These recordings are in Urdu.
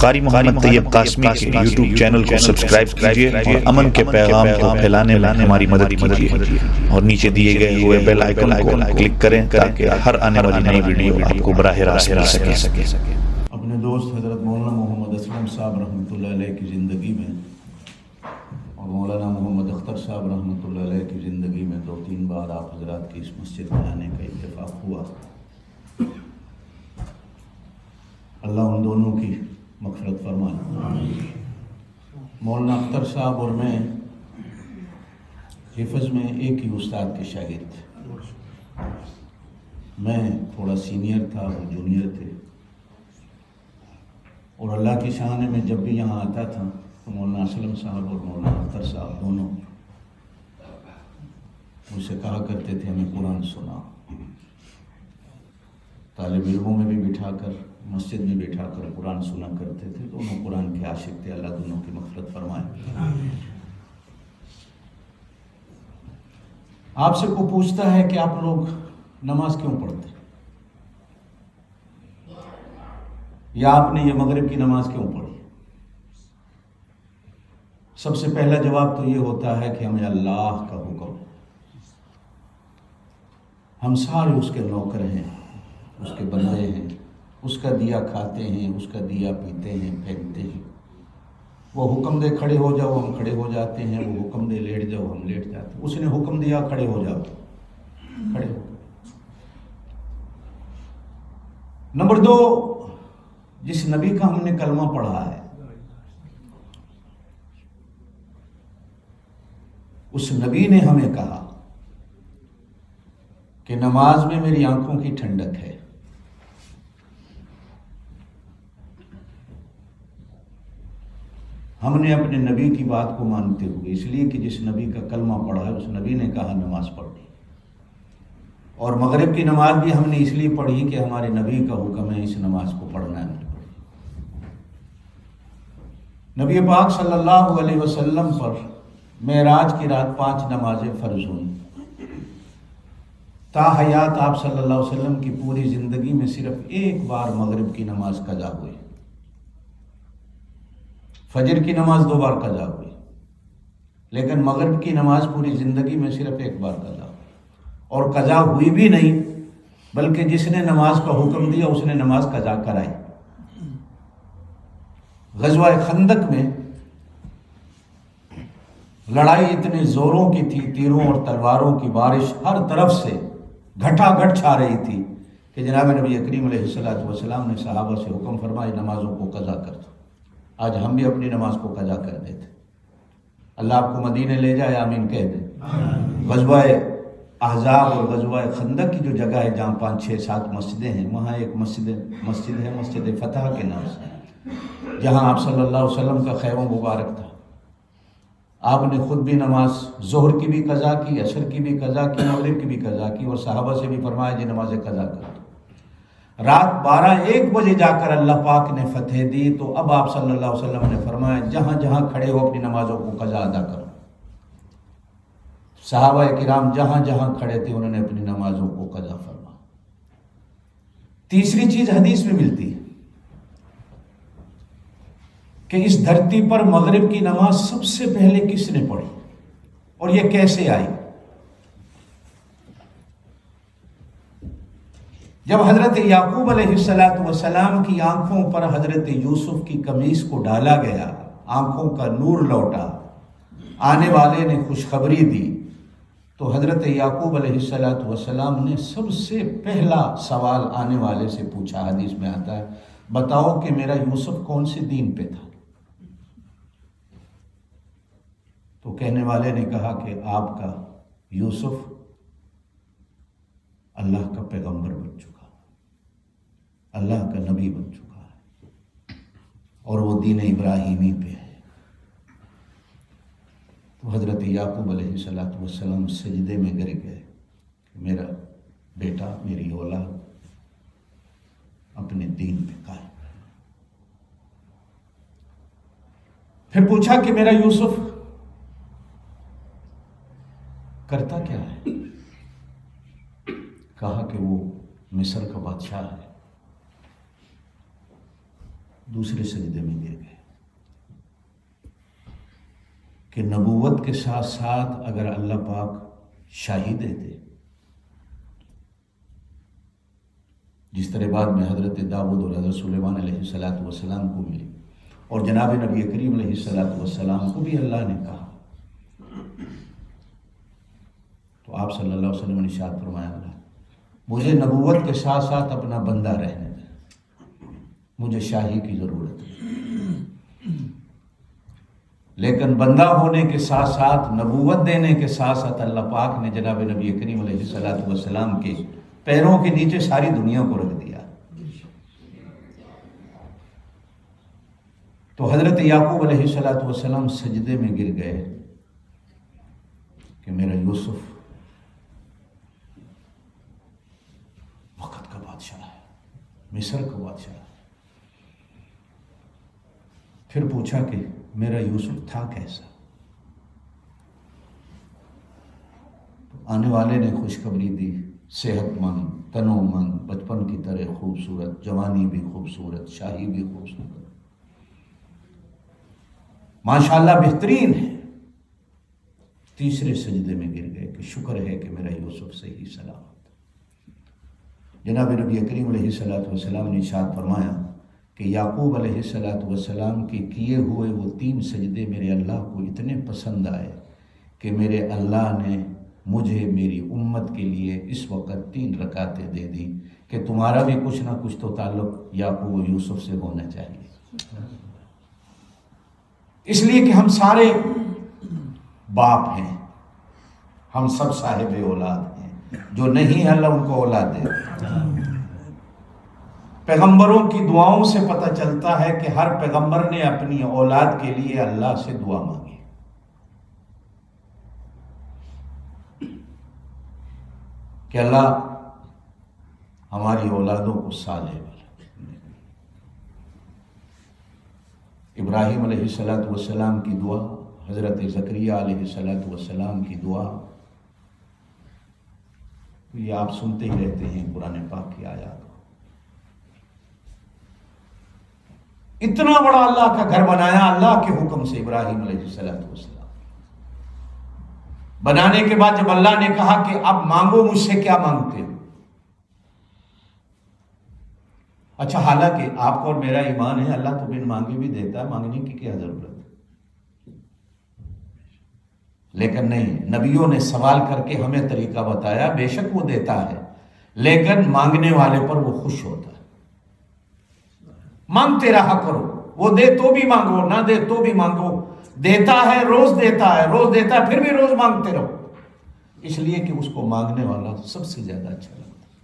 قاری محمد طیب قاسمی کے یوٹیوب چینل کو سبسکرائب کیجیے اور امن کے پیغام کو پھیلانے میں ہماری مدد کیجیے اور نیچے دیے گئے ہوئے بیل آئیکن کو کلک کریں تاکہ ہر آنے والی نئی ویڈیو آپ کو براہ راست مل سکے۔ اپنے دوست حضرت مولانا محمد اسلم صاحب رحمۃ اللہ علیہ کی زندگی میں اور مولانا محمد اختر صاحب رحمۃ اللہ علیہ کی زندگی میں 2-3 بار آپ حضرات کی اس مسجد میں آنے کا اتفاق ہوا۔ اللہ ان دونوں کی مغفرت فرمائے۔ مولانا اختر صاحب اور میں حفظ میں ایک ہی استاد کے شاگرد تھے۔ میں تھوڑا سینئر تھا، وہ جونیئر تھے، اور اللہ کی شان میں جب بھی یہاں آتا تھا تو مولانا اسلم صاحب اور مولانا اختر صاحب دونوں مجھ سے کہا کرتے تھے ہمیں قرآن سنا۔ طالب علموں میں بھی بٹھا کر، مسجد میں بٹھا کر قرآن سنا کرتے تھے۔ دونوں قرآن کے عاشق تھے، اللہ دونوں کی مغفرت فرمائے۔ آپ سے کو پوچھتا ہے کہ آپ لوگ نماز کیوں پڑھتے، یا آپ نے یہ مغرب کی نماز کیوں پڑھی؟ سب سے پہلا جواب تو یہ ہوتا ہے کہ ہمیں اللہ کا حکم، ہم سارے اس کے نوکر ہیں، اس کے بندے ہیں، اس کا دیا کھاتے ہیں، اس کا دیا پیتے ہیں، پھینکتے ہیں۔ وہ حکم دے کھڑے ہو جاؤ ہم کھڑے ہو جاتے ہیں، وہ حکم دے لیٹ جاؤ ہم لیٹ جاتے ہیں۔ اس نے حکم دیا کھڑے ہو جاؤ، کھڑے ہو۔ نمبر 2، جس نبی کا ہم نے کلمہ پڑھا ہے اس نبی نے ہمیں کہا کہ نماز میں میری آنکھوں کی ٹھنڈک ہے۔ ہم نے اپنے نبی کی بات کو مانتے ہوئے، اس لیے کہ جس نبی کا کلمہ پڑھا ہے اس نبی نے کہا نماز پڑھنی، اور مغرب کی نماز بھی ہم نے اس لیے پڑھی کہ ہمارے نبی کا حکم ہے اس نماز کو پڑھنا ہے۔ نبی پاک صلی اللہ علیہ وسلم پر معراج کی رات 5 نمازیں فرض ہوئیں۔ تا حیات آپ صلی اللہ علیہ وسلم کی پوری زندگی میں صرف ایک بار مغرب کی نماز قضا ہوئی، فجر کی نماز 2 بار قضا ہوئی، لیکن مغرب کی نماز پوری زندگی میں صرف ایک بار قضا ہوئی، اور قضا ہوئی بھی نہیں بلکہ جس نے نماز کا حکم دیا اس نے نماز قضا کرائی۔ غزوہ خندق میں لڑائی اتنے زوروں کی تھی، تیروں اور تلواروں کی بارش ہر طرف سے گھٹا گھٹ چھا رہی تھی کہ جناب نبی کریم علیہ السلام نے صحابہ سے حکم فرمایا نمازوں کو قضا کر دو۔ آج ہم بھی اپنی نماز کو قضا کر دیتے۔ اللہ آپ کو مدینے لے جائے، آمین کہہ دیں۔ غزوہ احزاب اور غزوہ خندق کی جو جگہ ہے جہاں 5 6 7 مسجدیں ہیں، وہاں ایک مسجد ہے مسجد فتح کے نام سے، جہاں آپ صلی اللہ علیہ وسلم کا خیمہ مبارک تھا۔ آپ نے خود بھی نماز ظہر کی بھی قضا کی، عصر کی بھی قضا کی، مغرب کی بھی قضا کی، اور صحابہ سے بھی فرمایا جی نمازیں قضا کر دو۔ رات 12-1 بجے جا کر اللہ پاک نے فتح دی، تو اب آپ صلی اللہ علیہ وسلم نے فرمایا جہاں جہاں کھڑے ہو اپنی نمازوں کو قضا ادا کرو۔ صحابہ کرام جہاں جہاں کھڑے تھے انہوں نے اپنی نمازوں کو قضا فرمایا۔ تیسری چیز حدیث میں ملتی ہے کہ اس دھرتی پر مغرب کی نماز سب سے پہلے کس نے پڑھی اور یہ کیسے آئی؟ جب حضرت یعقوب علیہ السلام کی آنکھوں پر حضرت یوسف کی قمیص کو ڈالا گیا، آنکھوں کا نور لوٹا، آنے والے نے خوشخبری دی، تو حضرت یعقوب علیہ السلام نے سب سے پہلا سوال آنے والے سے پوچھا، حدیث میں آتا ہے بتاؤ کہ میرا یوسف کون سے دین پہ تھا؟ تو کہنے والے نے کہا کہ آپ کا یوسف اللہ کا پیغمبر بن چکا، اللہ کا نبی بن چکا ہے، اور وہ دین ابراہیمی پہ ہے۔ تو حضرت یعقوب علیہ السلام سجدے میں گر گئے کہ میرا بیٹا، میری اولاد اپنے دین پہ قائم ہے۔ پھر پوچھا کہ میرا یوسف کرتا کیا ہے؟ کہا کہ وہ مصر کا بادشاہ ہے، دوسرے سجدے میں گر گئے کہ نبوت کے ساتھ ساتھ اگر اللہ پاک شاہی دیتے، جس طرح بعد میں حضرت داؤد اور حضرت سلیمان علیہ السلام کو ملی، اور جناب نبی کریم علیہ السلام کو بھی اللہ نے کہا، تو آپ صلی اللہ علیہ وسلم نے ارشاد فرمایا، اللہ مجھے نبوت کے ساتھ ساتھ اپنا بندہ رہنے دے، مجھے شاہی کی ضرورت ہے، لیکن بندہ ہونے کے ساتھ ساتھ، نبوت دینے کے ساتھ ساتھ اللہ پاک نے جناب نبی کریم علیہ السلام کے پیروں کے نیچے ساری دنیا کو رکھ دیا۔ تو حضرت یعقوب علیہ السلام سجدے میں گر گئے کہ میرا یوسف وقت کا بادشاہ ہے، مصر کا بادشاہ ہے۔ پھر پوچھا کہ میرا یوسف تھا کیسا؟ تو آنے والے نے خوشخبری دی، صحت مند، تنو مند، بچپن کی طرح خوبصورت، جوانی بھی خوبصورت، شاہی بھی خوبصورت، ماشاءاللہ بہترین ہے۔ تیسرے سجدے میں گر گئے کہ شکر ہے کہ میرا یوسف صحیح سلامت۔ جناب نبی کریم علیہ السلام نے ارشاد فرمایا کہ یعقوب علیہ السلام کے کیے ہوئے وہ 3 سجدے میرے اللہ کو اتنے پسند آئے کہ میرے اللہ نے مجھے میری امت کے لیے اس وقت 3 رکعتیں دے دی کہ تمہارا بھی کچھ نہ کچھ تو تعلق یعقوب و یوسف سے ہونا چاہیے، اس لیے کہ ہم سارے باپ ہیں، ہم سب صاحب اولاد ہیں، جو نہیں ہے اللہ ان کو اولاد دے۔ پیغمبروں کی دعاؤں سے پتہ چلتا ہے کہ ہر پیغمبر نے اپنی اولاد کے لیے اللہ سے دعا مانگی، کہ اللہ ہماری اولادوں کو صالح بنا۔ ابراہیم علیہ السلام کی دعا، حضرت زکریہ علیہ السلام کی دعا، یہ آپ سنتے ہی رہتے ہیں قرآن پاک کی آیات۔ اتنا بڑا اللہ کا گھر بنایا اللہ کے حکم سے ابراہیم علیہ السلام، بنانے کے بعد جب اللہ نے کہا کہ اب مانگو مجھ سے، کیا مانگتے ہو؟ اچھا، حالانکہ آپ کو اور میرا ایمان ہے اللہ تو بن مانگے بھی دیتا ہے، مانگنے کی کیا ضرورت ہے؟ لیکن نہیں، نبیوں نے سوال کر کے ہمیں طریقہ بتایا، بے شک وہ دیتا ہے لیکن مانگنے والے پر وہ خوش ہوتا ہے۔ مانگتے رہا کرو، وہ دے تو بھی مانگو، نہ دے تو بھی مانگو، دیتا ہے، روز دیتا ہے، روز دیتا ہے، پھر بھی روز مانگتے رہو، اس لیے کہ اس کو مانگنے والا سب سے زیادہ اچھا لگتا ہے،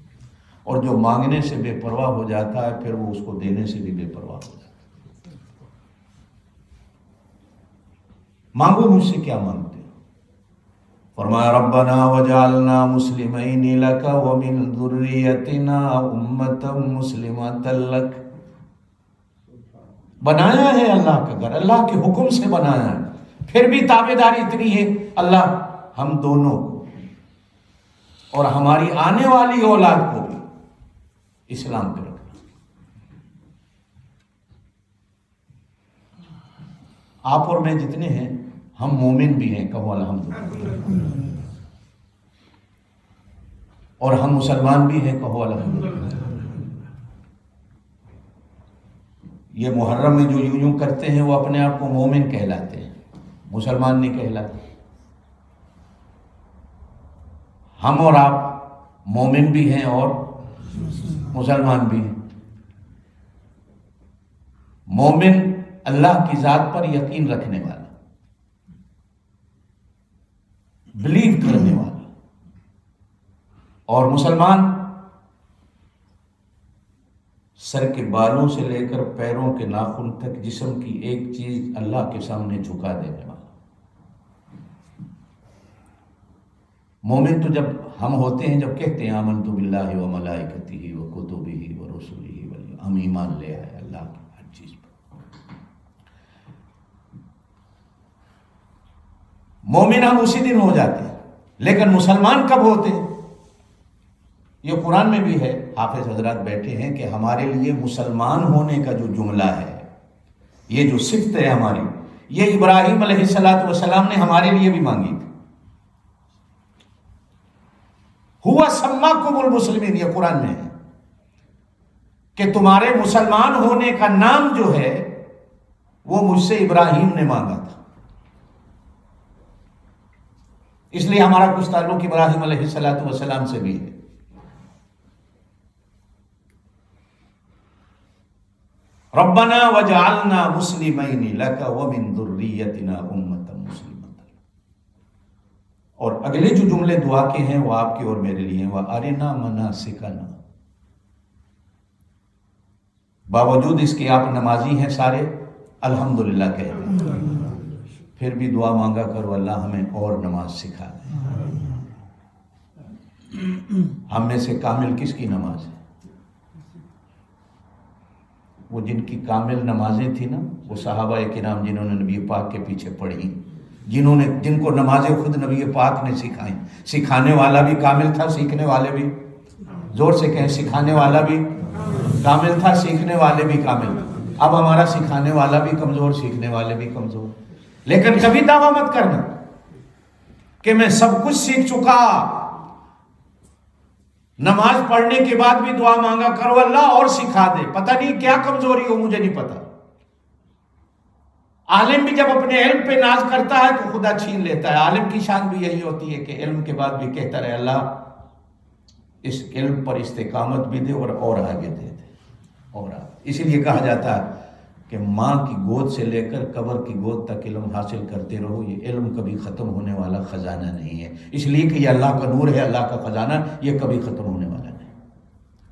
اور جو مانگنے سے بے پرواہ ہو جاتا ہے پھر وہ اس کو دینے سے بھی بے پرواہ ہو جاتا ہے۔ مانگو مجھ سے، کیا مانگتے ہو؟ فرمایا ربنا وجعلنا مسلمین لک ومن ذریتنا امۃ مسلمۃ لک۔ بنایا ہے اللہ کا گھر، اللہ کے حکم سے بنایا ہے، پھر بھی تابعداری اتنی ہے اللہ ہم دونوں کو اور ہماری آنے والی اولاد کو بھی اسلام پہ رکھنا۔ آپ اور میں جتنے ہیں ہم مومن بھی ہیں، کہو الحمدللہ، اور ہم مسلمان بھی ہیں، کہو الحمدللہ۔ یہ محرم میں جو یوں کرتے ہیں وہ اپنے آپ کو مومن کہلاتے ہیں، مسلمان نہیں کہلاتے۔ ہم اور آپ مومن بھی ہیں اور مسلمان بھی ہیں۔ مومن اللہ کی ذات پر یقین رکھنے والا، بلیو کرنے والا، اور مسلمان سر کے بالوں سے لے کر پیروں کے ناخن تک جسم کی ایک چیز اللہ کے سامنے جھکا دینے والا۔ مومن تو جب ہم ہوتے ہیں، جب کہتے ہیں آمنت باللہ و ملائکتہ و کتبہ و رسلہ، ہم ایمان لے آئے اللہ کی ہر چیز پر۔ مومن ہم اسی دن ہو جاتے ہیں، لیکن مسلمان کب ہوتے ہیں؟ یہ قرآن میں بھی ہے، حافظ حضرات بیٹھے ہیں کہ ہمارے لیے مسلمان ہونے کا جو جملہ ہے یہ جو صفت ہے ہماری، یہ ابراہیم علیہ السلام نے ہمارے لیے بھی مانگی تھی. ہوا سماکم المسلمین، یہ قرآن میں ہے کہ تمہارے مسلمان ہونے کا نام جو ہے وہ مجھ سے ابراہیم نے مانگا تھا. اس لیے ہمارا کچھ تعلق ابراہیم علیہ السلام سے بھی ہے. ربنا وجعلنا مسلمین لک ومن ذریتنا امۃ مسلمۃ. اور اگلے جو جملے دعا کے ہیں وہ آپ کے اور میرے لیے ہیں. وارنا مناسکنا، باوجود اس کے آپ نمازی ہیں سارے، الحمدللہ کہتے ہیں، پھر بھی دعا مانگا کرو اللہ ہمیں اور نماز سکھا دے. ہم میں سے کامل کس کی نماز ہے؟ وہ جن کی کامل نمازیں تھیں نا، وہ صحابہ کرام جنہوں نے نبی پاک کے پیچھے پڑھی، جن کو نمازیں خود نبی پاک نے سکھائیں. سکھانے والا بھی کامل تھا، سیکھنے والے بھی، زور سے کہیں، سکھانے والا بھی کامل تھا، سیکھنے والے بھی کامل. اب ہمارا سکھانے والا بھی کمزور، سیکھنے والے بھی کمزور. لیکن کبھی دعویٰ مت کرنا کہ میں سب کچھ سیکھ چکا. نماز پڑھنے کے بعد بھی دعا مانگا کرو اللہ اور سکھا دے. پتہ نہیں کیا کمزوری ہو، مجھے نہیں پتا. عالم بھی جب اپنے علم پہ ناز کرتا ہے تو خدا چھین لیتا ہے. عالم کی شان بھی یہی ہوتی ہے کہ علم کے بعد بھی کہتا رہے اللہ اس علم پر استقامت بھی دے اور آگے دے. اور اسی لیے کہا جاتا ہے کہ ماں کی گود سے لے کر قبر کی گود تک علم حاصل کرتے رہو. یہ علم کبھی ختم ہونے والا خزانہ نہیں ہے، اس لیے کہ یہ اللہ کا نور ہے، اللہ کا خزانہ، یہ کبھی ختم ہونے والا نہیں.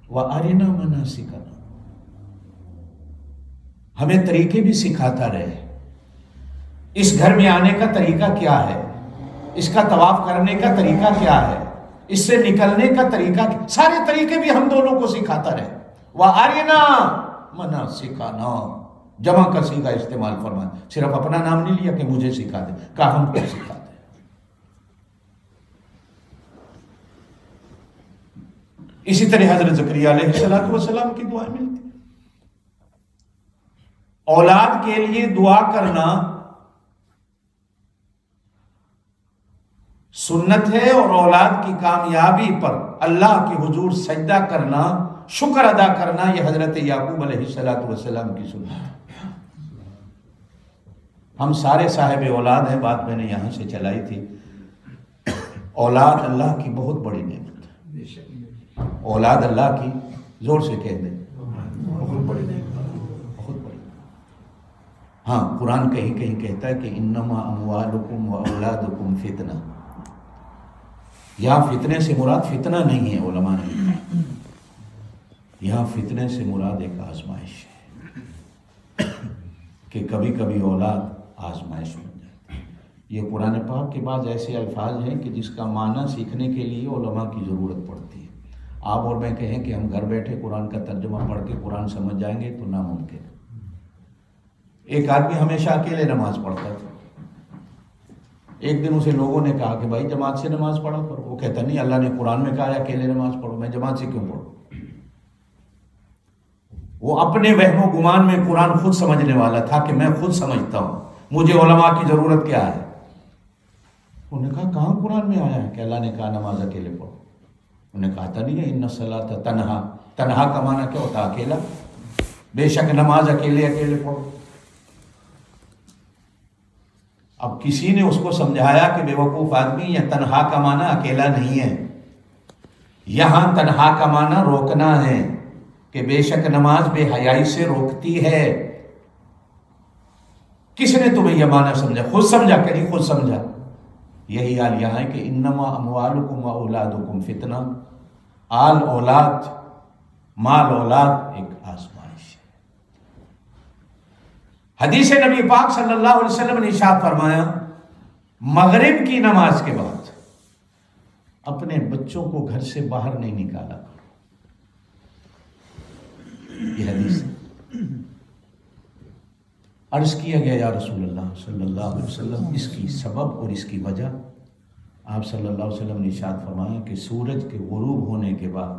وَأَرِنَا مَنَاسِكَنَا، ہمیں طریقے بھی سکھاتا رہے. اس گھر میں آنے کا طریقہ کیا ہے، اس کا طواف کرنے کا طریقہ کیا ہے، اس سے نکلنے کا طریقہ، سارے طریقے بھی ہم دونوں کو سکھاتا رہے. وَأَرِنَا مَنَاسِكَنَا، جمع کا صیغہ استعمال فرمائے. صرف اپنا نام نہیں لیا کہ مجھے سکھا دے، کہا ہم کو سکھا دے. اسی طرح حضرت زکریا علیہ السلام کی دعائیں ملتی. اولاد کے لیے دعا کرنا سنت ہے، اور اولاد کی کامیابی پر اللہ کے حضور سجدہ کرنا، شکر ادا کرنا، یہ حضرت یعقوب علیہ السلام کی سنت ہے. ہم سارے صاحب اولاد ہیں، بات میں نے یہاں سے چلائی تھی. اولاد اللہ کی بہت بڑی نعمت ہے. اولاد اللہ کی، زور سے کہہ دیں، بہت بڑی نعمت، بہت بڑی. ہاں قرآن کہیں کہیں کہتا ہے کہ انما اموالکم و اولادکم فتنہ. یہاں فتنے سے مراد فتنہ نہیں ہے، علماء نے، یہاں فتنے سے مراد ایک آزمائش ہے کہ کبھی کبھی اولاد آزمائش بن جاتی ہے. یہ قرآن پاک کے بعض ایسے الفاظ ہیں کہ جس کا معنی سیکھنے کے لیے علماء کی ضرورت پڑتی ہے. آپ اور میں کہیں کہ ہم گھر بیٹھے قرآن کا ترجمہ پڑھ کے قرآن سمجھ جائیں گے تو ناممکن. ایک آدمی ہمیشہ اکیلے نماز پڑھتا تھا. ایک دن اسے لوگوں نے کہا کہ بھائی جماعت سے نماز پڑھا کرو. وہ کہتا نہیں، اللہ نے قرآن میں کہا ہے اکیلے نماز پڑھو، میں جماعت سے کیوں پڑھوں. وہ اپنے وہم و گمان میں قرآن خود سمجھنے والا تھا کہ میں خود سمجھتا ہوں، مجھے علماء کی ضرورت کیا ہے. انہوں نے کہا کہاں قرآن میں آیا ہے کہ اللہ نے کہا نماز اکیلے پڑھو. انہوں نے کہا تھا نہیں ہے ان الصلاۃ تنہا. تنہا کا معنی کیا ہوتا ہے؟ اکیلا. بے شک نماز اکیلے پڑھو. اب کسی نے اس کو سمجھایا کہ بے وقوف آدمی، یہ تنہا کا معنی اکیلا نہیں ہے، یہاں تنہا کا معنی روکنا ہے کہ بے شک نماز بے حیائی سے روکتی ہے. کس نے تمہیں یہ معنی سمجھا؟ خود سمجھا کہ نہیں خود سمجھا. یہی حال یہاں ہے کہ انما اموالکم و اولادکم فتنہ. آل اولاد، مال اولاد ایک آزمائش ہے. حدیث نبی پاک صلی اللہ علیہ وسلم نے ارشاد فرمایا مغرب کی نماز کے بعد اپنے بچوں کو گھر سے باہر نہیں نکالا کرو. یہ حدیث عرض کیا گیا یا رسول اللہ صلی اللہ علیہ وسلم، اس کی سبب اور اس کی وجہ. آپ صلی اللہ علیہ وسلم نے ارشاد فرمایا کہ سورج کے غروب ہونے کے بعد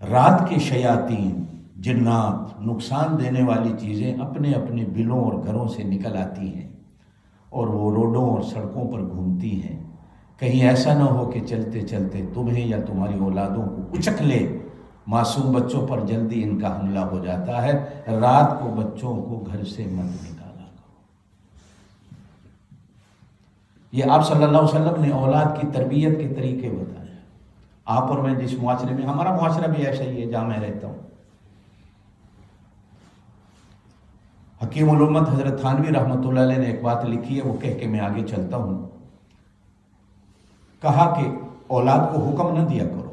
رات کے شیاطین جنات، نقصان دینے والی چیزیں اپنے اپنے بلوں اور گھروں سے نکل آتی ہیں اور وہ روڈوں اور سڑکوں پر گھومتی ہیں. کہیں ایسا نہ ہو کہ چلتے چلتے تمہیں یا تمہاری اولادوں کو اچک لے. معصوم بچوں پر جلدی ان کا حملہ ہو جاتا ہے. رات کو بچوں کو گھر سے مت نکالا کرو. یہ آپ صلی اللہ علیہ وسلم نے اولاد کی تربیت کے طریقے بتائے. آپ اور میں جس معاشرے میں، ہمارا معاشرہ بھی ایسا ہی ہے جہاں میں رہتا ہوں. حکیم الامت حضرت تھانوی رحمۃ اللہ علیہ نے ایک بات لکھی ہے، وہ کہہ کے میں آگے چلتا ہوں. کہا کہ اولاد کو حکم نہ دیا کرو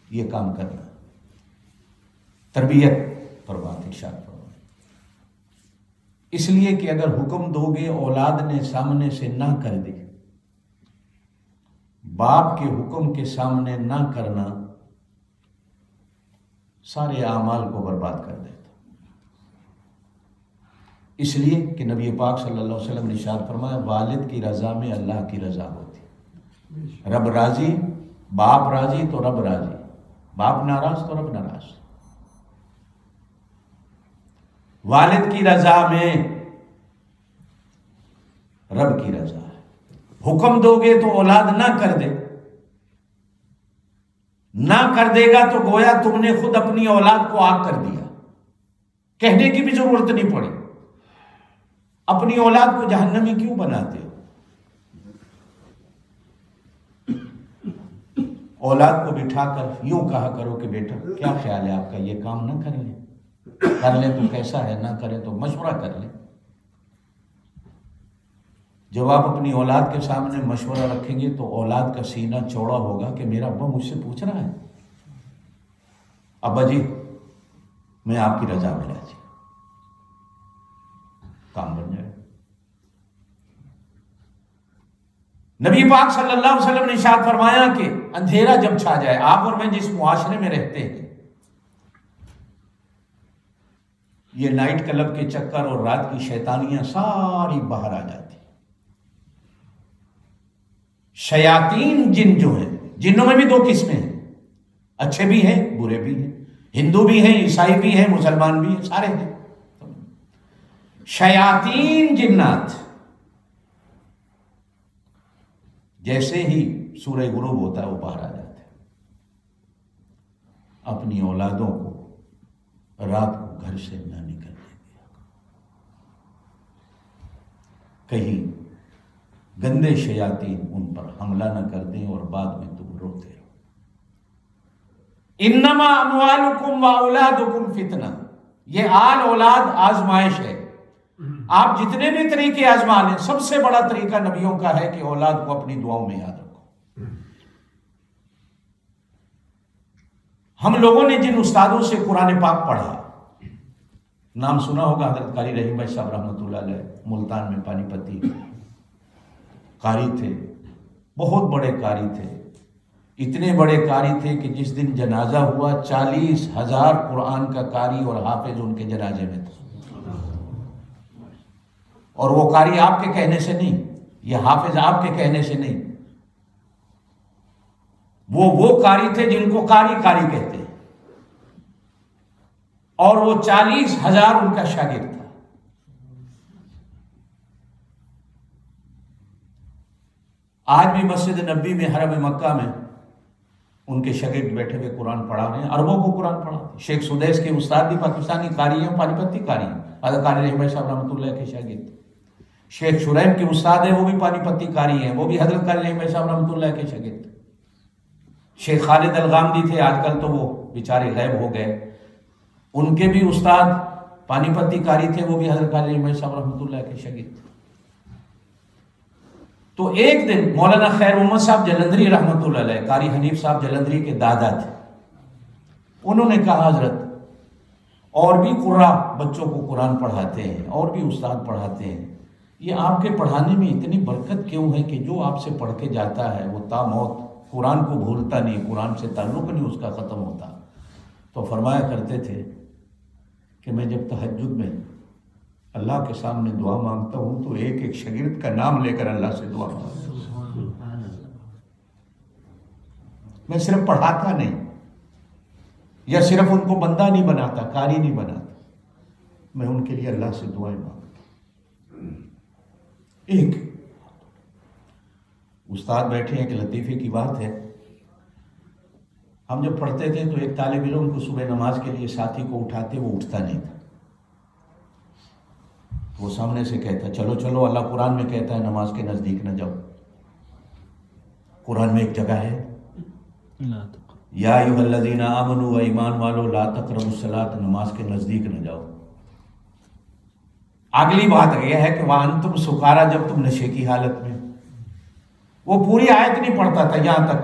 یہ کام کرنا. تربیت پر بات ارشاد فرمائے. اس لیے کہ اگر حکم دو گے اولاد نے سامنے سے نہ کر دی، باپ کے حکم کے سامنے نہ کرنا سارے اعمال کو برباد کر دیتا. اس لیے کہ نبی پاک صلی اللہ علیہ وسلم نے ارشاد فرمایا والد کی رضا میں اللہ کی رضا ہوتی. رب راضی، باپ راضی تو رب راضی، باپ ناراض تو رب ناراض. والد کی رضا میں رب کی رضا ہے. حکم دو گے تو اولاد نہ کر دے، نہ کر دے گا تو گویا تم نے خود اپنی اولاد کو آگ کر دیا. کہنے کی بھی ضرورت نہیں پڑی. اپنی اولاد کو جہنمی کیوں بناتے ہو؟ اولاد کو بٹھا کر یوں کہا کرو کہ بیٹا کیا خیال ہے آپ کا، یہ کام نہ کر لیں، کر لیں تو کیسا ہے، نہ کریں تو مشورہ کر لیں. جب آپ اپنی اولاد کے سامنے مشورہ رکھیں گے تو اولاد کا سینہ چوڑا ہوگا کہ میرا ابا مجھ سے پوچھ رہا ہے، ابا جی میں آپ کی رضا میں راضی، کام بن جائے. نبی پاک صلی اللہ علیہ وسلم نے ارشاد فرمایا کہ اندھیرا جب چھا جائے، آپ اور میں جس معاشرے میں رہتے ہیں یہ نائٹ کلب کے چکر اور رات کی شیطانیاں ساری باہر آ جاتی. شیاطین جن جو ہیں، جنوں میں بھی دو قسمیں ہیں، اچھے بھی ہیں برے بھی ہیں، ہندو بھی ہیں عیسائی بھی ہیں مسلمان بھی ہیں، سارے ہیں. شیاطین جنات جیسے ہی سورج غروب ہوتا ہے وہ باہر آ جاتے ہیں. اپنی اولادوں کو رات کو گھر سے نہ نکلنے دیا، کہیں گندے شیاطین ان پر حملہ نہ کر دیں اور بعد میں تم روتے رہو. انما اموالکم واولادکم فتنہ، یہ آل اولاد آزمائش ہے. آپ جتنے بھی طریقے آزما لیں، سب سے بڑا طریقہ نبیوں کا ہے کہ اولاد کو اپنی دعاؤں میں یاد رکھو. ہم لوگوں نے جن استادوں سے قرآن پاک پڑھا، نام سنا ہوگا حضرت قاری رحیم بھائی صاحب رحمۃ اللہ علیہ، ملتان میں پانی پتی قاری تھے، بہت بڑے قاری تھے. اتنے بڑے قاری تھے کہ جس دن جنازہ ہوا 40,000 قرآن کا قاری اور حافظ ان کے جنازے میں تھا. اور وہ قاری آپ کے کہنے سے نہیں، یہ حافظ آپ کے کہنے سے نہیں، وہ قاری تھے جن کو قاری کہتے ہیں، اور وہ 40,000 ان کا شاگرد تھا. آج بھی مسجد نبوی میں حرم مکہ میں ان کے شاگرد بیٹھے ہوئے قرآن پڑھا رہے ہیں، عربوں کو قرآن پڑھا. شیخ سدیس کے استاد بھی پاکستانی قاری ہیں، پانی پتی قاری ہیں، حضرت قاری رحیم بھائی صاحب رحمۃ اللہ کے شاگرد. شیخ شریم کے استاد ہیں، وہ بھی پانی پتی قاری ہیں، وہ بھی حضرت قاری رحیم بھائی صاحب رحمۃ اللہ کے شاگرد. شیخ خالد الغامدی تھے، آج کل تو وہ بیچارے غائب ہو گئے، ان کے بھی استاد پانی پتی قاری تھے، وہ بھی حضرت قاری رحیم بھائی صاحب رحمۃ اللہ کے شاگرد. تو ایک دن مولانا خیر محمد صاحب جلندری رحمۃ اللہ علیہ، قاری حنیف صاحب جلندری کے دادا تھے، انہوں نے کہا حضرت اور بھی قرآ بچوں کو قرآن پڑھاتے ہیں اور بھی استاد پڑھاتے ہیں، یہ آپ کے پڑھانے میں اتنی برکت کیوں ہے کہ جو آپ سے پڑھ کے جاتا ہے وہ تا موت قرآن کو بھولتا نہیں، قرآن سے تعلق نہیں اس کا ختم ہوتا. تو فرمایا کرتے تھے کہ میں جب تہجد میں اللہ کے سامنے دعا مانگتا ہوں تو ایک ایک شاگرد کا نام لے کر اللہ سے دعا مانگتا ہوں. میں صرف پڑھاتا نہیں، یا صرف ان کو بندہ نہیں بناتا، قاری نہیں بناتا، میں ان کے لیے اللہ سے دعائیں مانگتا ہوں۔ ایک استاد بیٹھے ہیں، ایک لطیفے کی بات ہے، ہم جب پڑھتے تھے تو ایک طالب علم کو صبح نماز کے لیے ساتھی کو اٹھاتے، وہ اٹھتا نہیں تھا، وہ سامنے سے کہتا چلو چلو، اللہ قرآن میں کہتا ہے نماز کے نزدیک نہ جاؤ۔ قرآن میں ایک جگہ ہے یا ایھا الذین آمنوا، ایمان والو، لا تقربوا الصلاۃ، نماز کے نزدیک نہ جاؤ۔ اگلی بات یہ ہے کہ وانتم سکارا، جب تم نشے کی حالت میں، وہ پوری آیت نہیں پڑھتا تھا، یہاں تک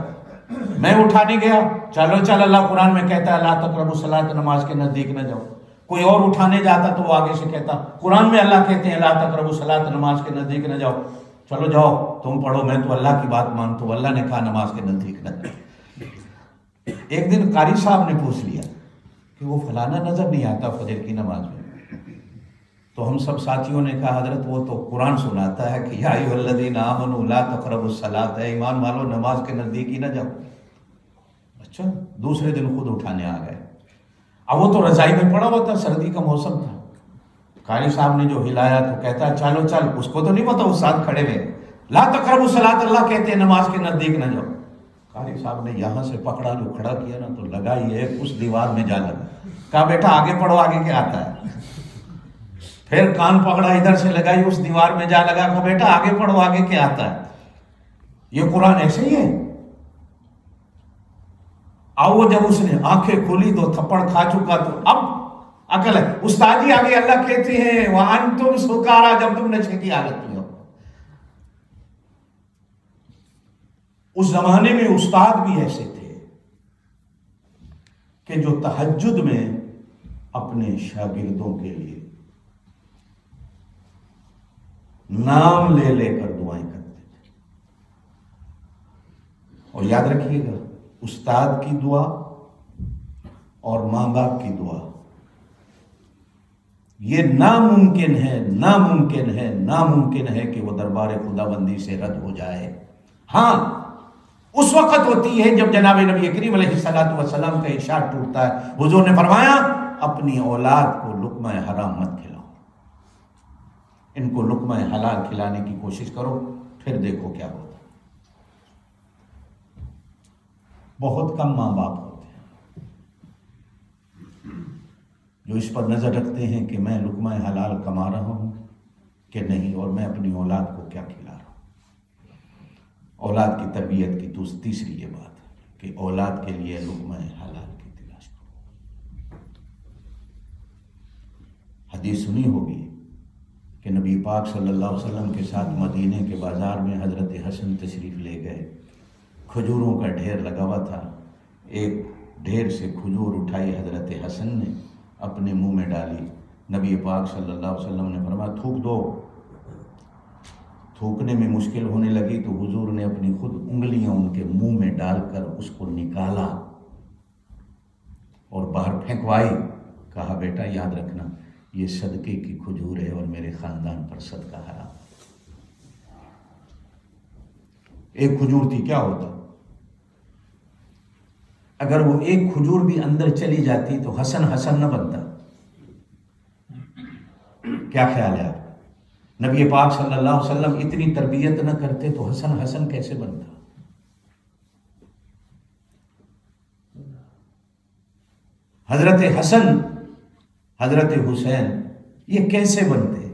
میں اٹھانے گیا، چلو چل، اللہ قرآن میں کہتا ہے لا تقربوا الصلاۃ، نماز کے نزدیک نہ جاؤ۔ کوئی اور اٹھانے جاتا تو وہ آگے سے کہتا قرآن میں اللہ کہتے ہیں لا تقربوا الصلاۃ، نماز کے نزدیک نہ جاؤ، چلو جاؤ تم پڑھو، میں تو اللہ کی بات مانتا ہوں، اللہ نے کہا نماز کے نزدیک نہ جاؤ۔ ایک دن قاری صاحب نے پوچھ لیا کہ وہ فلانا نظر نہیں آتا فجر کی نماز میں، تو ہم سب ساتھیوں نے کہا حضرت وہ تو قرآن سناتا ہے کہ یا ایھا الذین آمنوا لا تقربوا الصلاۃ، اے ایمان والو نماز کے نزدیک ہی نہ جاؤ۔ اچھا، دوسرے دن خود اٹھانے آ گئے، اب وہ تو رضائی میں پڑا ہوا تھا، سردی کا موسم تھا، قاری صاحب نے جو ہلایا تو کہتا ہے چلو چل، اس کو تو نہیں پتا، استاد کھڑے ہوئے، لا تقربوا الصلاۃ، اللہ کہتے ہیں نماز کے نزدیک نہ جاؤ۔ قاری صاحب نے یہاں سے پکڑا، جو کھڑا کیا نا تو لگا یہ اس دیوار میں جا لگا، کہا بیٹا آگے پڑھو، آگے کیا آتا ہے؟ پھر کان پکڑا، ادھر سے لگائی، اس دیوار میں جا لگا، کہا بیٹا آگے پڑھو، آگے کیا آتا ہے؟ یہ قرآن ایسے ہی ہے۔ آؤ جب اس نے آنکھیں کھولی تو تھپڑ کھا چکا، تو اب عقل ہے، استاد جی آگے اللہ کہتے ہیں وَأَنْتُمْ سُكَارَىٰ، جب تم نشے کی حالت میں ہو۔ اس زمانے میں استاد بھی ایسے تھے کہ جو تہجد میں اپنے شاگردوں کے لیے نام لے لے کر دعائیں کرتے تھے۔ اور یاد رکھیے گا، استاد کی دعا اور ماں باپ کی دعا یہ ناممکن ہے، ناممکن ہے، ناممکن ہے کہ وہ دربار خدا بندی سے رد ہو جائے۔ ہاں اس وقت ہوتی ہے جب جناب نبی کریم علیہ الصلوۃ والسلام کا ارشاد ٹوٹتا ہے، حضور نے فرمایا اپنی اولاد کو لقمہ حرام مت کھلاؤ، ان کو لقمہ حلال کھلانے کی کوشش کرو، پھر دیکھو کیا ہوتا ہے۔ بہت کم ماں باپ ہوتے ہیں جو اس پر نظر رکھتے ہیں کہ میں لقمہ حلال کما رہا ہوں کہ نہیں، اور میں اپنی اولاد کو کیا کھلا رہا ہوں۔ اولاد کی تربیت کی تیسری یہ بات ہے کہ اولاد کے لیے لقمہ حلال کی تلاش کرو۔ حدیث سنی ہوگی کہ نبی پاک صلی اللہ علیہ وسلم کے ساتھ مدینے کے بازار میں حضرت حسن تشریف لے گئے، کھجوروں کا ڈھیر لگا ہوا تھا، ایک ڈھیر سے کھجور اٹھائی حضرت حسن نے، اپنے منہ میں ڈالی، نبی پاک صلی اللہ علیہ وسلم نے فرمایا تھوک دو۔ تھوکنے میں مشکل ہونے لگی تو حضور نے اپنی خود انگلیاں ان کے منہ میں ڈال کر اس کو نکالا اور باہر پھینکوائی، کہا بیٹا یاد رکھنا یہ صدقے کی کھجور ہے اور میرے خاندان پر صدقہ حرام۔ ایک کھجور تھی، کیا ہوتا اگر وہ ایک کھجور بھی اندر چلی جاتی تو حسن حسن نہ بنتا؟ کیا خیال ہے آپ؟ نبی پاک صلی اللہ علیہ وسلم اتنی تربیت نہ کرتے تو حسن حسن کیسے بنتا؟ حضرت حسن، حضرت حسین یہ کیسے بنتے؟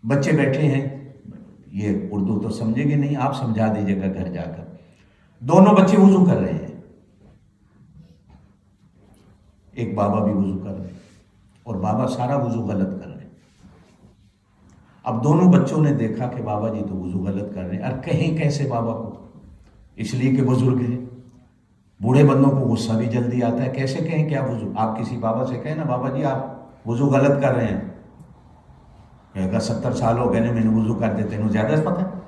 بچے بیٹھے ہیں، یہ اردو تو سمجھے گے نہیں، آپ سمجھا دیجیے گا گھر جا کر۔ دونوں بچے وضو کر رہے ہیں، ایک بابا بھی وضو کر رہے ہیں اور بابا سارا وضو غلط کر رہے ہیں۔ اب دونوں بچوں نے دیکھا کہ بابا جی تو وضو غلط کر رہے ہیں، اور کہیں کیسے بابا کو؟ اس لیے کہ بزرگ ہیں، بوڑھے بندوں کو غصہ بھی جلدی آتا ہے، کیسے کہیں کیا وضو؟ آپ کسی بابا سے کہیں نا بابا جی آپ وضو غلط کر رہے ہیں، کہے گا 70 سال ہو گئے نا میں نے وضو کر دیتے ہیں، زیادہ پتہ ہے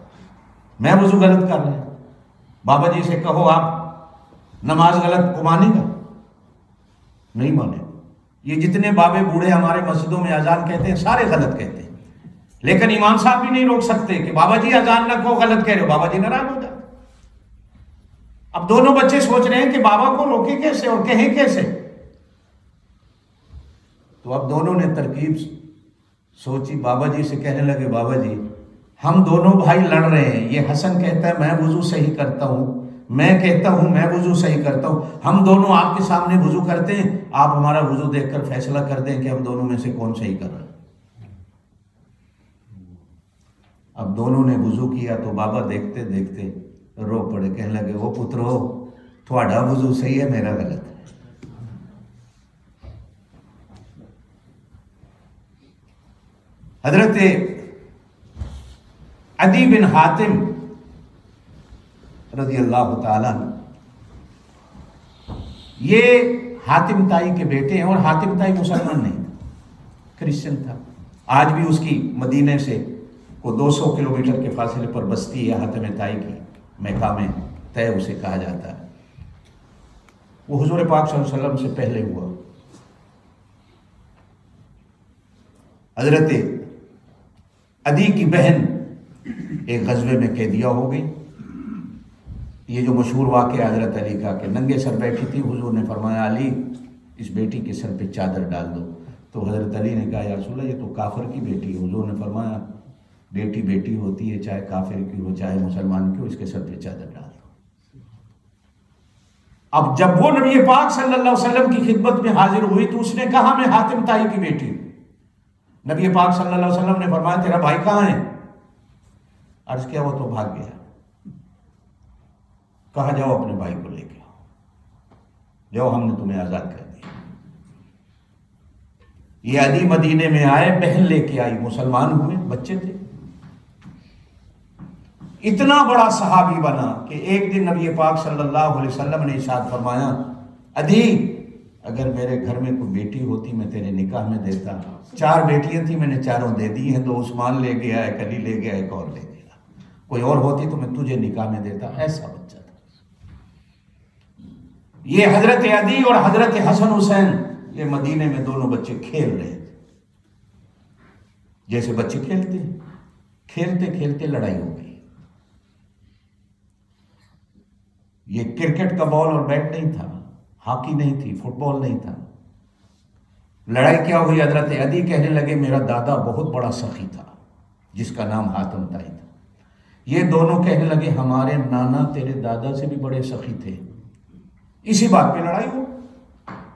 میں وضو غلط کر رہے ہیں۔ بابا جی سے کہو آپ نماز غلط کو مانے گا؟ نہیں مانے۔ یہ جتنے بابے بوڑھے ہمارے مسجدوں میں اذان کہتے ہیں سارے غلط کہتے ہیں، لیکن امام صاحب بھی نہیں روک سکتے کہ بابا جی اذان نہ کہو، غلط کہہ رہے ہو، بابا جی ناراض ہو جاتے۔ اب دونوں بچے سوچ رہے ہیں کہ بابا کو روکے کیسے اور کہیں کیسے. تو اب دونوں نے ترکیب سوچی. بابا جی سے کہنے لگے بابا جی ہم دونوں بھائی لڑ رہے ہیں, یہ حسن کہتا ہے میں وضو صحیح کرتا ہوں, میں کہتا ہوں میں وضو صحیح کرتا ہوں, ہم دونوں آپ کے سامنے وضو کرتے ہیں, آپ ہمارا وضو دیکھ کر فیصلہ کر دیں کہ ہم دونوں میں سے کون صحیح کر رہا ہے. اب دونوں نے وضو کیا تو بابا دیکھتے دیکھتے رو پڑے, کہنے لگے وہ پترو تھوڑا وضو صحیح ہے میرا غلط ہے. حضرت عدی بن حاتم رضی اللہ تعالیٰ یہ حاتم تائی کے بیٹے ہیں, اور حاتم تائی مسلمان نہیں تھا, کرسچن تھا. آج بھی اس کی مدینے سے کو 200 کلومیٹر کے فاصلے پر بستی ہے حاتم تائی کی, مقام طے اسے کہا جاتا ہے. وہ حضور پاک صلی اللہ علیہ وسلم سے پہلے ہوا. حضرت عدی کی بہن ایک غزوے میں قیدیہ ہو گئی. یہ جو مشہور واقعہ حضرت علی کا کہ ننگے سر بیٹھی تھی, حضور نے فرمایا علی اس بیٹی کے سر پہ چادر ڈال دو. تو حضرت علی نے کہا یا رسول اللہ یہ تو کافر کی بیٹی ہے. حضور نے فرمایا بیٹی بیٹی ہوتی ہے, چاہے کافر کی ہو چاہے مسلمان کی ہو, اس کے سر پہ چادر ڈال دو. اب جب وہ نبی پاک صلی اللہ علیہ وسلم کی خدمت میں حاضر ہوئی تو اس نے کہا میں حاتم تائی کی بیٹی ہوں. نبی پاک صلی اللہ علیہ وسلم نے فرمایا تیرا بھائی کہاں ہے؟ عرض کیا وہ تو بھاگ گیا. کہا جاؤ اپنے بھائی کو لے کے آؤ, جاؤ ہم نے تمہیں آزاد کر دیا. یہ عدی مدینے میں آئے, بہن لے کے آئی, مسلمان ہوئے, بچے تھے. اتنا بڑا صحابی بنا کہ ایک دن نبی پاک صلی اللہ علیہ وسلم نے ارشاد فرمایا عدی اگر میرے گھر میں کوئی بیٹی ہوتی میں تیرے نکاح میں دیتا. 4 بیٹیاں تھیں, میں نے 4 دے دی ہیں. 2 عثمان لے گیا, ایک علی لے گیا, ایک اور لے گیا. کوئی اور ہوتی تو میں تجھے نکاح میں دیتا. ایسا بچہ تھا. یہ حضرت عدی اور حضرت حسن حسین یہ مدینے میں دونوں بچے کھیل رہے تھے جیسے بچے کھیلتے ہیں. کھیلتے کھیلتے لڑائی ہو گئی. یہ کرکٹ کا بال اور بیٹ نہیں تھا, ہاکی نہیں تھی, فٹ بال نہیں تھا. لڑائی کیا ہوئی؟ حضرت عدی کہنے لگے میرا دادا بہت بڑا سخی تھا جس کا نام حاتم تائی تھا. یہ دونوں کہنے لگے ہمارے نانا تیرے دادا سے بھی بڑے سخی تھے. اسی بات پہ لڑائی ہو.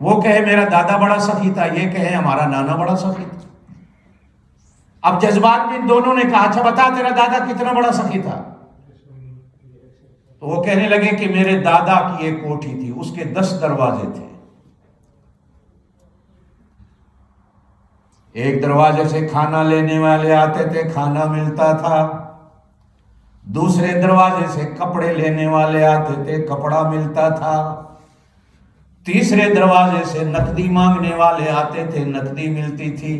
وہ کہے میرا دادا بڑا سخی تھا, یہ کہے ہمارا نانا بڑا سخی تھا. اب جذبات میں دونوں نے کہا اچھا بتا تیرا دادا کتنا بڑا سخی تھا؟ تو وہ کہنے لگے کہ میرے دادا کی ایک کوٹھی تھی, اس کے 10 دروازے تھے. ایک دروازے سے کھانا لینے والے آتے تھے, کھانا ملتا تھا. دوسرے دروازے سے کپڑے لینے والے آتے تھے, کپڑا ملتا تھا. تیسرے دروازے سے نقدی مانگنے والے آتے تھے, نقدی ملتی تھی.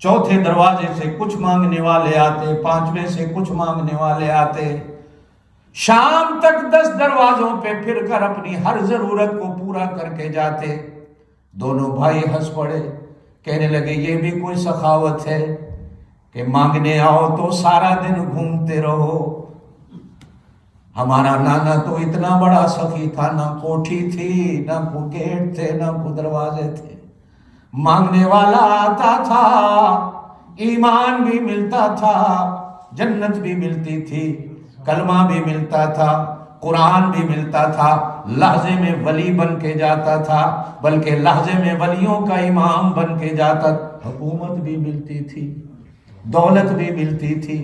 چوتھے دروازے سے کچھ مانگنے والے آتے, 5ویں سے کچھ مانگنے والے آتے. شام تک 10 دروازوں پہ پھر کر اپنی ہر ضرورت کو پورا کر کے جاتے. دونوں بھائی ہنس پڑے, کہنے لگے یہ بھی کوئی سخاوت ہے کہ مانگنے آؤ تو سارا دن گھومتے رہو. ہمارا نانا تو اتنا بڑا سخی تھا, نہ کوٹھی تھی, نہ کوئی گیٹ تھے, نہ کوئی دروازے تھے. مانگنے والا آتا تھا, ایمان بھی ملتا تھا, جنت بھی ملتی تھی, کلمہ بھی ملتا تھا, قرآن بھی ملتا تھا, لحظے میں ولی بن کے جاتا تھا, بلکہ لحظے میں ولیوں کا امام بن کے جاتا. حکومت بھی ملتی تھی, دولت بھی ملتی تھی,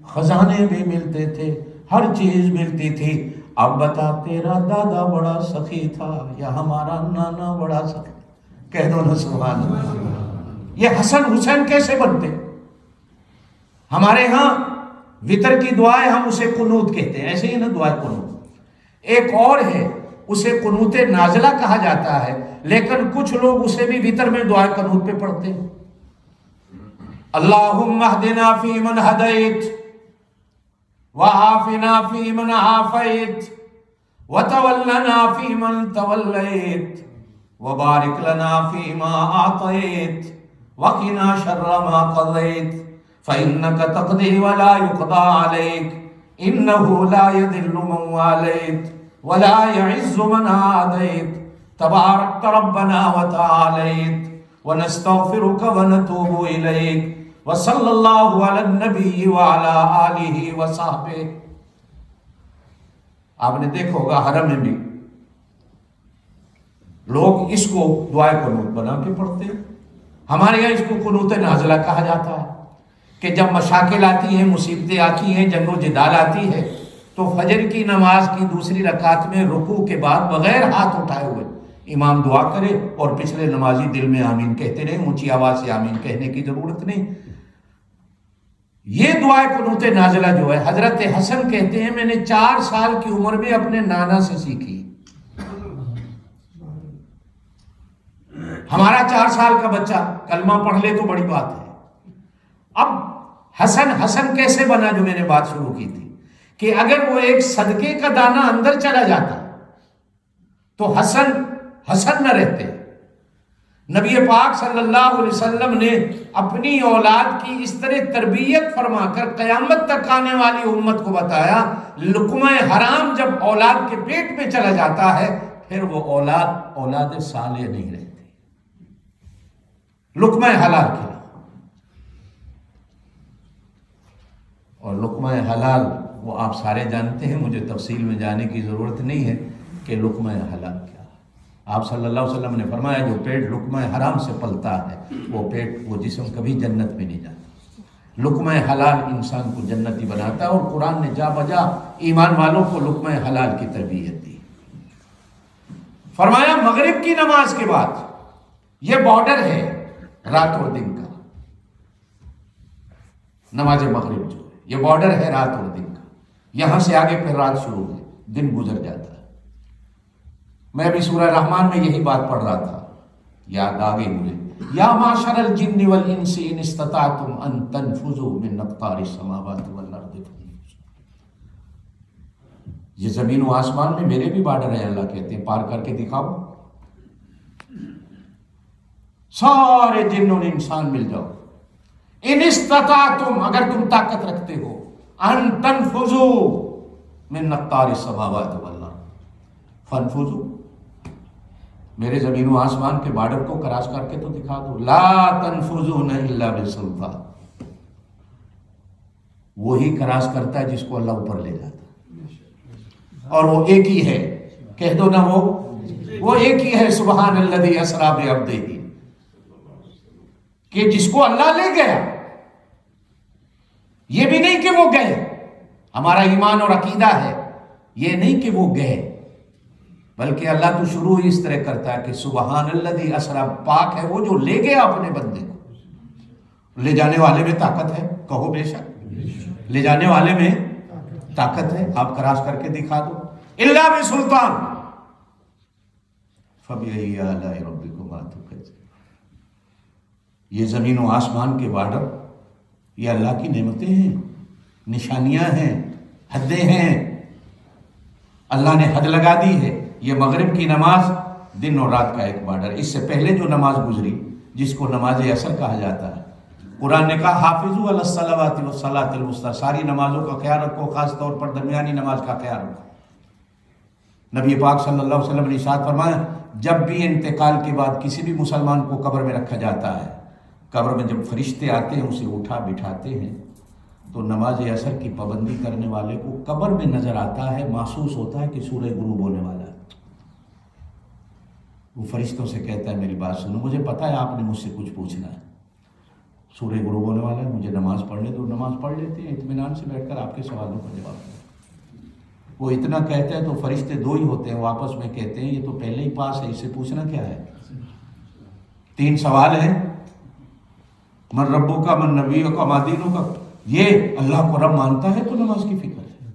خزانے بھی ملتے تھے, ہر چیز ملتی تھی. اب بتا تیرا دادا بڑا سخی تھا یا ہمارا نانا بڑا سخی؟ کہہ دو نا سبحان اللہ. یہ حسن حسین کیسے بنتے؟ ہمارے ہاں وطر کی دعائیں ہم اسے قنوت کہتے ہیں, ایسے ہی نا دعائیں قنوت. ایک اور ہے اسے قنوت نازلہ کہا جاتا ہے, لیکن کچھ لوگ اسے بھی وطر میں دعائیں قنوت پہ پڑھتے ہیں. اللہم اہدنا فی من ہدیت وعافنا فی من عافیت وتولنا فی من تولیت وبارک لنا فی ما اعطیت وقنا شر ما قضیت فإنك تقضي ولا يقضى عليك إنه لا يذل من واليت ولا يعز من عاديت تبارك ربنا وتعاليت ونستغفرك ونتوب إليك وصلى الله على النبي وعلى آله وصحبه. آپ نے دیکھا ہوگا حرم میں بھی لوگ اس کو دعائے قنوت بنا کے پڑھتے ہیں. ہمارے یہاں اس کو قنوت نازلہ کہا جاتا ہے کہ جب مشاکل آتی ہیں، مصیبتیں آتی ہیں، جنگ و جدال آتی ہے، تو فجر کی نماز کی دوسری رکعت میں رکوع کے بعد بغیر ہاتھ اٹھائے ہوئے امام دعا کرے اور پچھلے نمازی دل میں آمین کہتے رہے. اونچی آواز سے آمین کہنے کی ضرورت نہیں. یہ دعائے قنوت نازلہ جو ہے حضرت حسن کہتے ہیں میں نے 4 سال کی عمر میں اپنے نانا سے سیکھی. ہمارا 4 سال کا بچہ کلمہ پڑھ لے تو بڑی بات ہے. اب حسن کیسے بنا جو میں نے بات شروع کی تھی کہ اگر وہ ایک صدقے کا دانہ اندر چلا جاتا تو حسن نہ رہتے. نبی پاک صلی اللہ علیہ وسلم نے اپنی اولاد کی اس طرح تربیت فرما کر قیامت تک آنے والی امت کو بتایا لقمہ حرام جب اولاد کے پیٹ میں چلا جاتا ہے پھر وہ اولاد صالح نہیں رہتی. لقمہ حلال کھلا. اور لقمہ حلال وہ آپ سارے جانتے ہیں، مجھے تفصیل میں جانے کی ضرورت نہیں ہے کہ لقمہ حلال کیا. آپ صلی اللہ علیہ وسلم نے فرمایا جو پیٹ لقمہ حرام سے پلتا ہے وہ جسم کبھی جنت میں نہیں جاتا. لقمہ حلال انسان کو جنتی بناتا ہے اور قرآن نے جا بجا ایمان والوں کو لقمہ حلال کی تربیت دی. فرمایا مغرب کی نماز کے بعد یہ بارڈر ہے رات اور دن کا. نماز مغرب جو ہے یہ بارڈر ہے رات اور دن کا. یہاں سے آگے پھر رات شروع ہے، دن گزر جاتا ہے. میں بھی سورہ رحمان میں یہی بات پڑھ رہا تھا، یاد آگے مجھے یا معشر الجن والانس ان استطعتم ان تنفذوا من اقطار السماوات والارض. یہ زمین و آسمان میں میرے بھی بارڈر ہے، اللہ کہتے ہیں پار کر کے دکھاؤ. سارے جن اور انسان مل جاؤ. ان استطعتم اگر تم طاقت رکھتے ہو ان تنفذوا من اقطار السماوات والارض فانفذوا. میرے زمین و آسمان کے بارڈر کو کراس کر کے تو دکھا دو. لا تنفذون الا بسلطان. وہی کراس کرتا ہے جس کو اللہ اوپر لے جاتا ہے اور وہ ایک ہی ہے. کہہ دو نا وہ ایک ہی ہے. سبحان الذی اسری بعبدہ کہ جس کو اللہ لے گیا. یہ بھی نہیں کہ وہ گئے. ہمارا ایمان اور عقیدہ ہے یہ نہیں کہ وہ گئے بلکہ اللہ تو شروع ہی اس طرح کرتا ہے کہ سبحان الذی اسری. پاک ہے وہ جو لے گیا اپنے بندے کو. لے جانے والے میں طاقت ہے، کہو بے شک لے جانے والے میں طاقت ہے. آپ کراس کر کے دکھا دو. الا بسلطان فبأي آلاء ربكما تكذبان. یہ زمین و آسمان کے بارڈر یہ اللہ کی نعمتیں ہیں، نشانیاں ہیں، حدیں ہیں. اللہ نے حد لگا دی ہے. یہ مغرب کی نماز دن اور رات کا ایک بارڈر. اس سے پہلے جو نماز گزری جس کو نماز عصر کہا جاتا ہے، قرآن نے کہا حافظوا علی الصلوات والصلاۃ الوسطی. ساری نمازوں کا خیال رکھو، خاص طور پر درمیانی نماز کا خیال رکھو. نبی پاک صلی اللہ علیہ وسلم نے ارشاد فرمایا جب بھی انتقال کے بعد کسی بھی مسلمان کو قبر میں رکھا جاتا ہے، قبر میں جب فرشتے آتے ہیں اسے اٹھا بٹھاتے ہیں تو نماز عصر کی پابندی کرنے والے کو قبر میں نظر آتا ہے، محسوس ہوتا ہے کہ سورج غروب ہونے والا ہے. وہ فرشتوں سے کہتا ہے میری بات سنو، مجھے پتا ہے آپ نے مجھ سے کچھ پوچھنا ہے. سورج غروب ہونے والا ہے، مجھے نماز پڑھنے دو. نماز پڑھ لیتے ہیں، اطمینان سے بیٹھ کر آپ کے سوالوں کا جواب دیں. وہ اتنا کہتے ہیں تو فرشتے 2 ہی ہوتے ہیں، وہ آپس میں کہتے ہیں یہ تو پہلے ہی پاس ہے، اس سے پوچھنا کیا ہے. 3 سوال ہیں، من ربوں کا، من نبیوں کا، ما دینوں کا. یہ اللہ کو رب مانتا ہے تو نماز کی فکر ہے.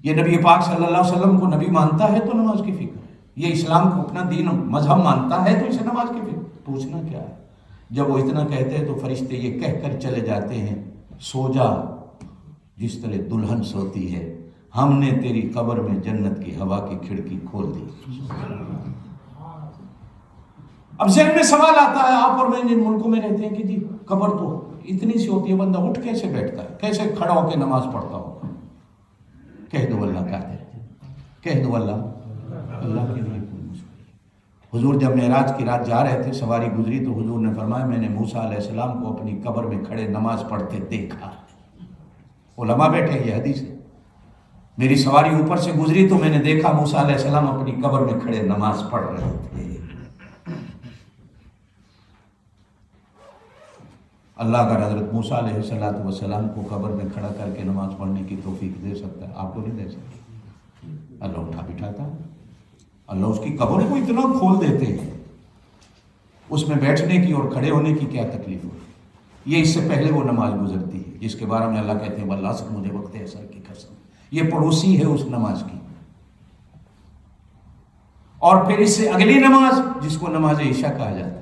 یہ نبی پاک صلی اللہ علیہ وسلم کو نبی مانتا ہے تو نماز کی فکر ہے. یہ اسلام کو اپنا دین و مذہب مانتا ہے تو اسے نماز کی فکر. پوچھنا کیا ہے. جب وہ اتنا کہتے ہیں تو فرشتے یہ کہہ کر چلے جاتے ہیں سو جا جس طرح دلہن سوتی ہے، ہم نے تیری قبر میں جنت کی ہوا کی کھڑکی کھول دی. اب ذہن میں سوال آتا ہے، آپ اور میں جن ملکوں میں رہتے ہیں کہ جی قبر تو اتنی سی ہوتی ہے، بندہ اٹھ کیسے بیٹھتا ہے، کیسے کھڑا ہو کے نماز پڑھتا ہو. کہہ دو اللہ کہتے ہیں کہہ دو اللہ کے لیے کوئی مشکل۔ حضور جب معراج کی رات جا رہے تھے، سواری گزری تو حضور نے فرمایا میں نے موسیٰ علیہ السلام کو اپنی قبر میں کھڑے نماز پڑھتے دیکھا۔ علماء بیٹھے، یہ حدیث ہے، میری سواری اوپر سے گزری تو میں نے دیکھا موسیٰ علیہ السلام اپنی قبر میں کھڑے نماز پڑھ رہے تھے۔ اللہ اگر حضرت موسیٰ علیہ السلام کو قبر میں کھڑا کر کے نماز پڑھنے کی توفیق دے سکتا ہے، آپ کو نہیں دے سکتا؟ اللہ اٹھا بٹھاتا ہے، اللہ اس کی قبر کو اتنا کھول دیتے ہیں، اس میں بیٹھنے کی اور کھڑے ہونے کی کیا تکلیف ہوئی؟ یہ اس سے پہلے وہ نماز گزرتی ہے جس کے بارے میں اللہ کہتے ہیں واللہ سے مجھے وقت عصر کی قسم، یہ پڑوسی ہے اس نماز کی۔ اور پھر اس سے اگلی نماز جس کو نماز عشاء کہا جاتا ہے،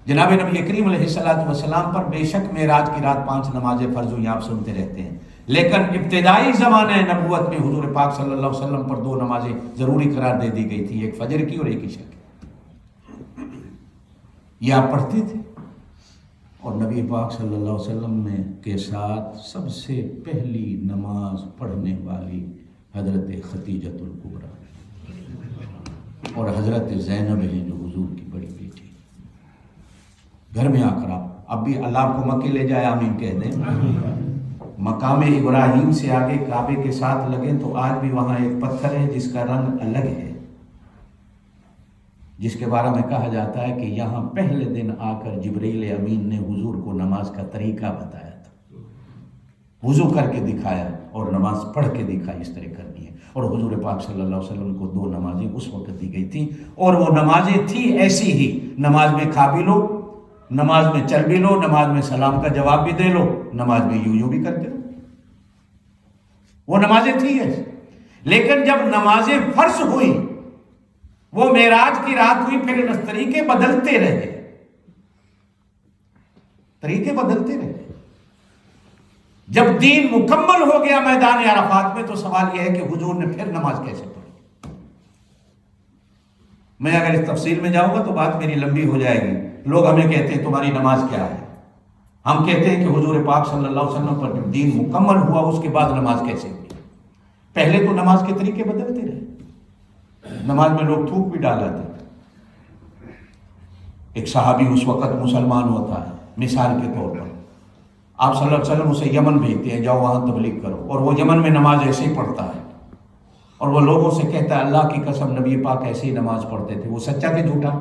جناب نبی کریم علیہ السلام پر بے شک معراج کی رات 5 نمازیں فرض ہوئی، آپ سنتے رہتے ہیں، لیکن ابتدائی زمانہ نبوت میں حضور پاک صلی اللہ علیہ وسلم پر 2 نمازیں ضروری قرار دے دی گئی تھی، ایک فجر کی اور ایک عشاء کی، یہ آپ پڑھتے تھے۔ اور نبی پاک صلی اللہ علیہ وسلم کے ساتھ سب سے پہلی نماز پڑھنے والی حضرت خدیجۃ الکبریٰ اور حضرت زینب ہیں جو حضور کی بڑی بیٹی، گھر میں آ کر آپ اب بھی اللہ آپ کو مکے لے جائے آمین کہہ دیں، مقام ابراہیم سے آگے کعبے کے ساتھ لگیں تو آج بھی وہاں ایک پتھر ہے جس کا رنگ الگ ہے، جس کے بارے میں کہا جاتا ہے کہ یہاں پہلے دن آ کر جبرائیل امین نے حضور کو نماز کا طریقہ بتایا تھا، وضو کر کے دکھایا اور نماز پڑھ کے دکھائی اس طرح کرنی ہے، اور حضور پاک صلی اللہ علیہ وسلم کو 2 نمازیں اس وقت دی گئی تھیں، اور وہ نمازیں تھیں ایسی ہی، نماز میں کھا بھی لو، نماز میں چل بھی لو، نماز میں سلام کا جواب بھی دے لو، نماز میں یوں بھی کرتے رہو، وہ نمازیں تھیں ایسی۔ لیکن جب نمازیں فرض ہوئی، وہ معراج کی رات ہوئی، پھر طریقے بدلتے رہے، طریقے بدلتے رہے۔ جب دین مکمل ہو گیا میدان عرفات میں تو سوال یہ ہے کہ حضور نے پھر نماز کیسے پڑھی؟ میں اگر اس تفصیل میں جاؤں گا تو بات میری لمبی ہو جائے گی۔ لوگ ہمیں کہتے ہیں تمہاری نماز کیا ہے، ہم کہتے ہیں کہ حضور پاک صلی اللہ علیہ وسلم پر جب دین مکمل ہوا اس کے بعد نماز کیسے ہوئی؟ پہلے تو نماز کے طریقے بدلتے رہے، نماز میں لوگ تھوک بھی ڈالا تھے۔ ایک صحابی اس وقت مسلمان ہوتا ہے، مثال کے طور پر آپ صلی اللہ علیہ وسلم اسے یمن بھیجتے ہیں، جاؤ وہاں تبلیغ کرو، اور وہ یمن میں نماز ایسے ہی پڑھتا ہے، اور وہ لوگوں سے کہتا ہے اللہ کی قسم نبی پاک ایسے ہی نماز پڑھتے تھے۔ وہ سچا کہ جھوٹا؟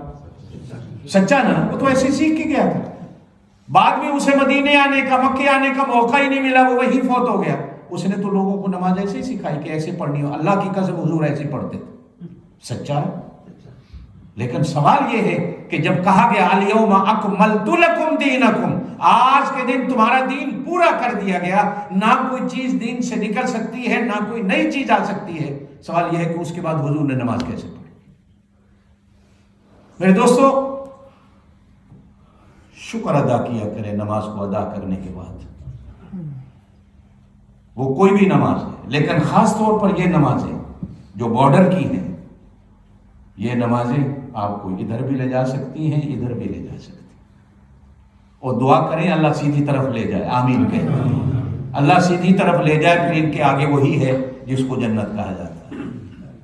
سچا نا، وہ تو ایسے سیکھ کے گیا تھا، بعد میں اسے مدینے آنے کا، مکے آنے کا موقع ہی نہیں ملا، وہ وہیں فوت ہو گیا۔ اس نے تو لوگوں کو نماز ایسے ہی سکھائی کہ ایسے پڑھنی ہو، اللہ کی قسم حضور ایسے پڑھتے تھے، سچا ہے۔ لیکن سوال یہ ہے کہ جب کہا گیا الیوم اکملت لکم دینکم، آج کے دن تمہارا دین پورا کر دیا گیا، نہ کوئی چیز دین سے نکل سکتی ہے، نہ کوئی نئی چیز آ سکتی ہے، سوال یہ ہے کہ اس کے بعد حضور نے نماز کیسے پڑھی؟ میرے دوستو، شکر ادا کیا کریں نماز کو ادا کرنے کے بعد، وہ کوئی بھی نماز ہے، لیکن خاص طور پر یہ نمازیں جو بارڈر کی ہیں، یہ نمازیں آپ کو ادھر بھی لے جا سکتی ہیں، ادھر بھی لے جا سکتی ہیں، اور دعا کریں اللہ سیدھی طرف لے جائے، آمین کہتے ہیں، اللہ سیدھی طرف لے جائے، پھر ان کے آگے وہی ہے جس کو جنت کہا جاتا ہے۔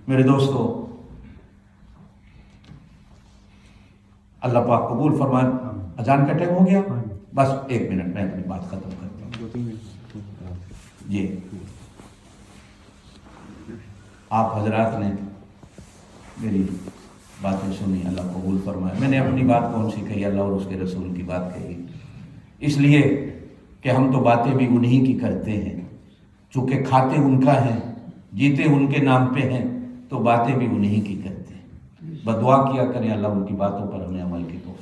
میرے دوستو، اللہ پاک قبول فرمائے۔ اذان کا ٹائم ہو گیا، بس 1 منٹ میں اپنی بات ختم کرتا ہوں۔ جی، آپ حضرات نے میری باتیں سنی، اللہ قبول فرمائے۔ میں نے اپنی بات کون سی کہی؟ اللہ اور اس کے رسول کی بات کہی، اس لیے کہ ہم تو باتیں بھی انہی کی کرتے ہیں، چونکہ کھاتے ان کا ہیں، جیتے ان کے نام پہ ہیں، تو باتیں بھی انہی کی کرتے ہیں۔ بدعا کیا کریں اللہ ان کی باتوں پر ہمیں عمل کی توفیق